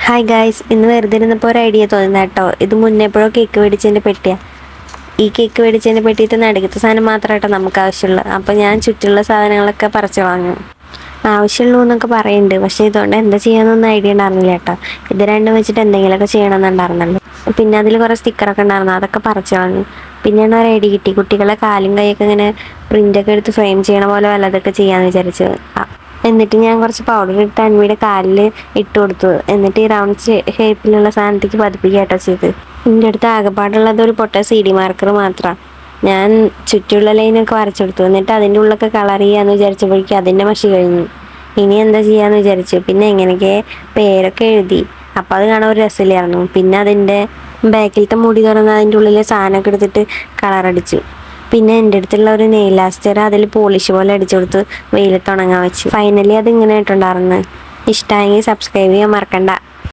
Hi guys, ഇന്ന് വെറുതെ ഇരുന്നപ്പോൾ ഒരു ഐഡിയ തോന്നുന്ന കേട്ടോ. ഇത് മുന്നേ എപ്പോഴോ കേക്ക് മേടിച്ചതിൻ്റെ പെട്ടിയാണ്. ഈ കേക്ക് മേടിച്ചതിൻ്റെ പെട്ടിയിട്ട് നടുക്കത്തെ സാധനം മാത്രമായിട്ടോ നമുക്ക് ആവശ്യമുള്ളത്. അപ്പോൾ ഞാൻ ചുറ്റുള്ള സാധനങ്ങളൊക്കെ പറിച്ചു കളഞ്ഞു. ആവശ്യമുള്ളൂ എന്നൊക്കെ പറയുന്നുണ്ട്, പക്ഷേ ഇതുകൊണ്ട് എന്താ ചെയ്യാമെന്നൊന്നും ഐഡിയ ഉണ്ടായിരുന്നില്ല കേട്ടോ. ഇത് രണ്ടും വെച്ചിട്ട് എന്തെങ്കിലുമൊക്കെ ചെയ്യണമെന്നുണ്ടായിരുന്നല്ലോ. പിന്നെ അതിൽ കുറേ സ്റ്റിക്കറൊക്കെ ഉണ്ടായിരുന്നു, അതൊക്കെ പറിച്ചു കളഞ്ഞു. പിന്നെയാണ് ഒരു ഐഡിയ കിട്ടി. കുട്ടികളെ കാലും കൈയൊക്കെ ഇങ്ങനെ പ്രിൻ്റൊക്കെ എടുത്ത് ഫ്രെയിം ചെയ്യണ പോലെ വല്ലതൊക്കെ ചെയ്യാമെന്ന് വിചാരിച്ചു. എന്നിട്ട് ഞാൻ കുറച്ച് പൗഡർ ഇട്ട് അൻവിയുടെ കാലിൽ ഇട്ട് കൊടുത്തു. എന്നിട്ട് ഈ റൗണ്ട് ഷേപ്പിലുള്ള സാധനത്തേക്ക് പതിപ്പിക്കുക കേട്ടോ ചെയ്ത്. എൻ്റെ അടുത്ത് ആകെപ്പാടുള്ളത് ഒരു പൊട്ട CD മാർക്കർ മാത്രമാണ്. ഞാൻ ചുറ്റുള്ള ലൈനൊക്കെ വരച്ചെടുത്തു. എന്നിട്ട് അതിൻ്റെ ഉള്ളൊക്കെ കളർ ചെയ്യാമെന്ന് വിചാരിച്ചപ്പോഴേക്കും അതിൻ്റെ മഷി കഴിഞ്ഞു. ഇനി എന്താ ചെയ്യാമെന്ന് വിചാരിച്ചു. പിന്നെ എങ്ങനെയൊക്കെ പേരൊക്കെ എഴുതി. അപ്പം അത് കാണാൻ ഒരു രസമില്ലായിരുന്നു. പിന്നെ അതിൻ്റെ ബാക്കിലത്തെ മുടി തുറന്ന് അതിൻ്റെ ഉള്ളിലെ സാധനമൊക്കെ എടുത്തിട്ട് കളറടിച്ചു. പിന്നെ എൻ്റെ അടുത്തുള്ള ഒരു നെയിൽ ലാസ്റ്റർ അതിൽ പോളിഷ് പോലെ അടിച്ചു കൊടുത്ത് വെയിലത്ത് ഉണങ്ങാൻ വെച്ചു. ഫൈനലി അത് ഇങ്ങനെ ആയിട്ടുണ്ടായിരുന്നു. ഇഷ്ടമായെങ്കിൽ സബ്സ്ക്രൈബ് ചെയ്യാൻ മറക്കണ്ട.